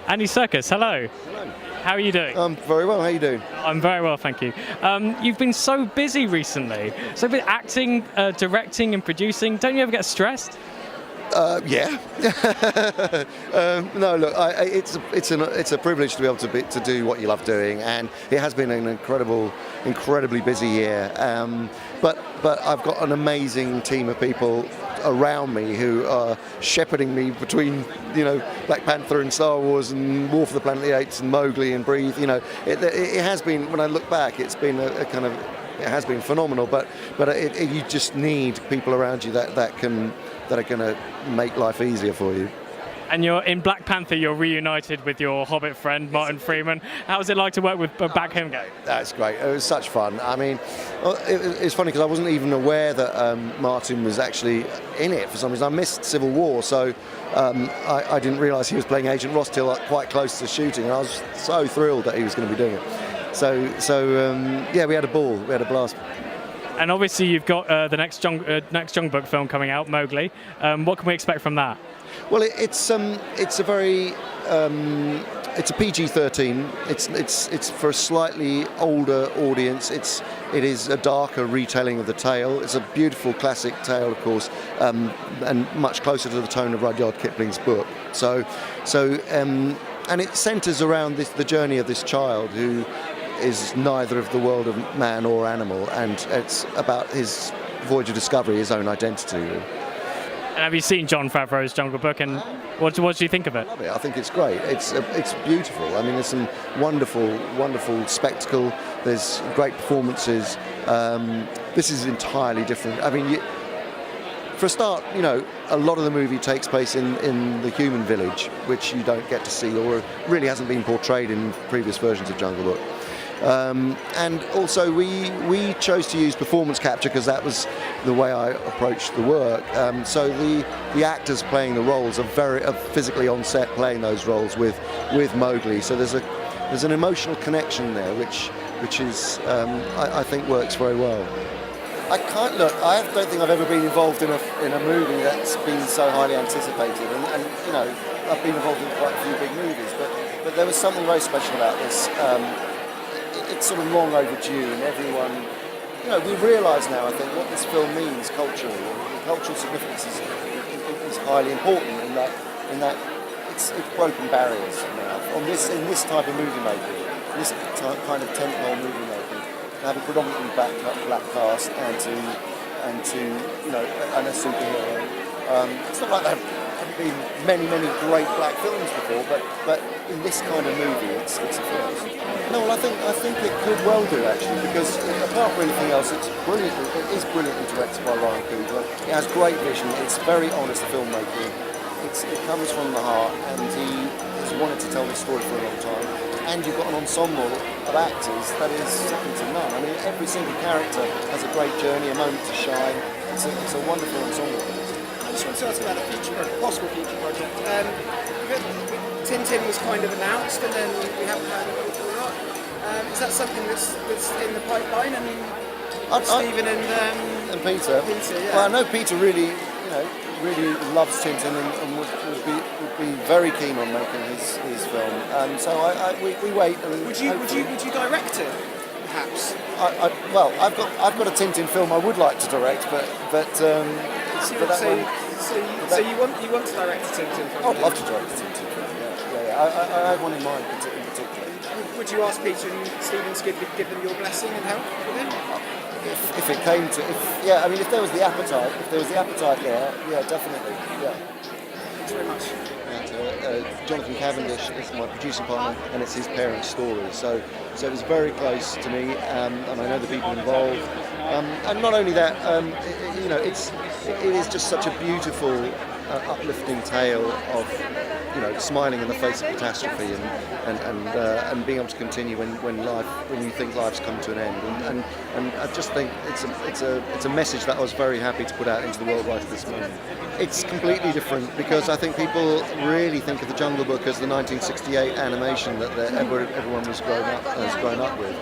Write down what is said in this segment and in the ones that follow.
Andy Serkis, hello. Hello. How are you doing? I'm very well. How are you doing? I'm very well, thank you. You've been so busy recently. So you've been acting, directing and producing. Don't you ever get stressed? Yeah. No, look, it's a privilege to be able to do what you love doing, and it has been an incredibly busy year. But I've got an amazing team of people around me who are shepherding me between, Black Panther and Star Wars and War for the Planet of the Apes and Mowgli and Breathe. It has been, when I look back, it's been it has been phenomenal. But you just need people around you that are going to make life easier for you. And you're in Black Panther. You're reunited with your Hobbit friend Martin Freeman. How was it like to work with back home guy? That's great. It was such fun. I mean, it's funny because I wasn't even aware that Martin was actually in it for some reason. I missed Civil War, so I didn't realise he was playing Agent Ross till quite close to shooting, and I was so thrilled that he was going to be doing it. Yeah, we had a ball. We had a blast. And obviously, you've got the next Jungle Book film coming out, Mowgli. What can we expect from that? Well, it's a PG-13. It's for a slightly older audience. It is a darker retelling of the tale. It's a beautiful classic tale, of course, and much closer to the tone of Rudyard Kipling's book. And it centres around the journey of this child who is neither of the world of man or animal, and it's about his voyage of discovery, his own identity. And have you seen Jon Favreau's Jungle Book, and what do you think of it? I love it. I think it's great. It's beautiful. I mean, there's some wonderful spectacle. There's great performances. This is entirely different. I mean, for a start, a lot of the movie takes place in the human village, which you don't get to see, or really hasn't been portrayed in previous versions of Jungle Book. And also we chose to use performance capture because that was the way I approached the work. So the actors playing the roles are physically on set playing those roles with Mowgli. So there's an emotional connection there, which is I think works very well. I don't think I've ever been involved in a movie that's been so highly anticipated, and I've been involved in quite a few big movies, but there was something very special about this. It's sort of long overdue, and everyone, we realise now, I think, what this film means culturally. The cultural significance is highly important in that it's broken barriers now. In this type of movie making, this kind of tentpole movie making, to have a predominantly black cast and a superhero. It's not like there haven't been many great black films before, but in this kind of movie, it's a first. No, well, I think it could well do, actually, because apart from anything else, it is brilliantly directed by Ryan Coogler. It has great vision. It's very honest filmmaking. It comes from the heart, and he has wanted to tell this story for a long time. And you've got an ensemble of actors that is second to none. I mean, every single character has a great journey, a moment to shine. It's a wonderful ensemble. I just want to ask about a possible future project. Tintin was kind of announced, and then we haven't heard of it or not. Is that something that's in the pipeline? Stephen and Peter. Yeah. Well, I know Peter really loves Tintin and would be very keen on making his film. So we wait. And would you direct it, perhaps? I've got a Tintin film I would like to direct, but. So you want to direct a Tintin film? I'd love to direct a Tintin film. Yeah. I have one in mind in particular. Would you ask Peter and Stephen to give them your blessing and help with it? If it came to, if there was the appetite there, yeah, definitely, yeah. Thanks very much. And, Jonathan Cavendish is my producing partner, and it's his parents' story. So it was very close to me, and I know the people involved. And not only that, it is just such a beautiful, uplifting tale of smiling in the face of catastrophe and being able to continue when you think life's come to an end. And I just think it's a message that I was very happy to put out into the world right at this moment. It's completely different because I think people really think of the Jungle Book as the 1968 animation that everyone has grown up with.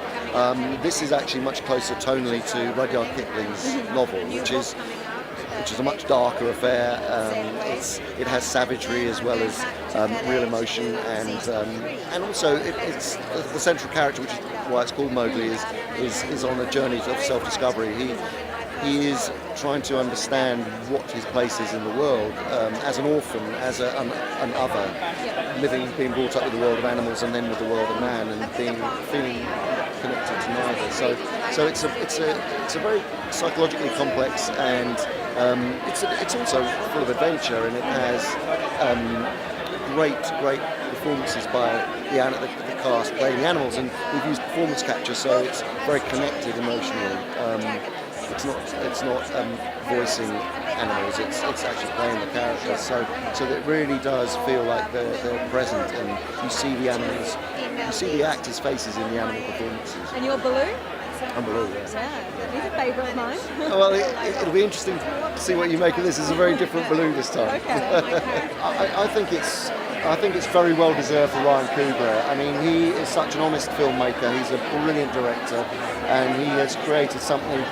This is actually much closer tonally to Rudyard Kipling's novel, which is which is a much darker affair. It has savagery as well as real emotion, and also it's the central character, which is why it's called Mowgli, is on a journey of self-discovery. He is trying to understand what his place is in the world as an orphan, as an other, being brought up with the world of animals and then with the world of man, and feeling connected to neither. So it's a very psychologically complex, and it's also full of adventure, and it has great performances by the cast playing the animals, and we've used performance capture, so it's very connected emotionally. It's not voicing animals. It's actually playing the characters. So that it really does feel like they're present, and you see the animals, you see the actors' faces in the animal performances. And you're Baloo? I'm Baloo, yes. Yeah, he's a favourite of mine. Well, it'll be interesting to see what you make of this. It's a very different Baloo this time. Okay. I think it's very well deserved for Ryan Coogler. I mean, he is such an honest filmmaker. He's a brilliant director, and he has created something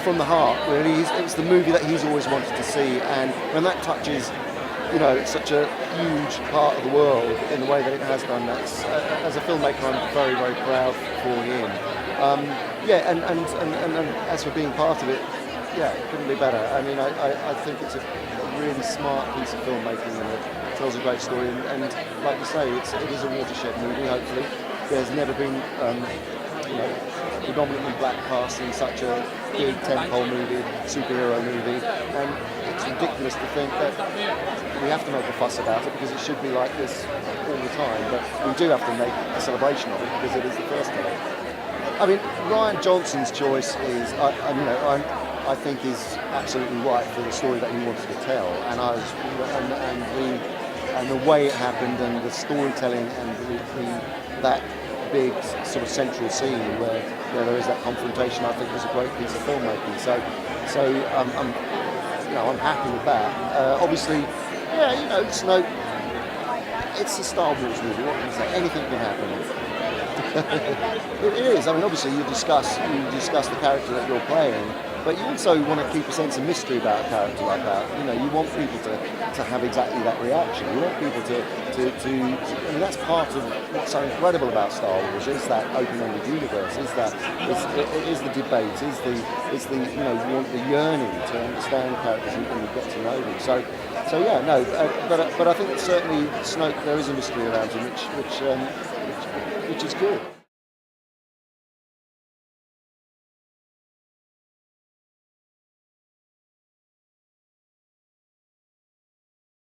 from the heart, really. It's the movie that he's always wanted to see, and when that touches, such a huge part of the world in the way that it has done, that's as a filmmaker, I'm very, very proud for him. And as for being part of it, it couldn't be better. I mean, I think it's a really smart piece of filmmaking, and it tells a great story. And like you say, it is a watershed movie. Hopefully, there's never been predominantly black cast in such a big tentpole movie, superhero movie, and it's ridiculous to think that we have to make a fuss about it because it should be like this all the time, but we do have to make a celebration of it because it is the first time. I mean, Ryan Johnson's choice is, I think, is absolutely right for the story that he wanted to tell, and the way it happened, and the storytelling, and that big sort of central scene where there is that confrontation, I think was a great piece of filmmaking. So I'm happy with that. Obviously, it's a Star Wars movie. What can you say? Anything can happen. It is. I mean, obviously you discuss the character that you're playing, but you also want to keep a sense of mystery about a character like that. You want people to have exactly that reaction. You want people to I mean, that's part of what's so incredible about Star Wars, is that open-ended universe, is the debate, is the you want the yearning to understand characters and get to know them. But I think that certainly Snoke, there is a mystery around him, which is good.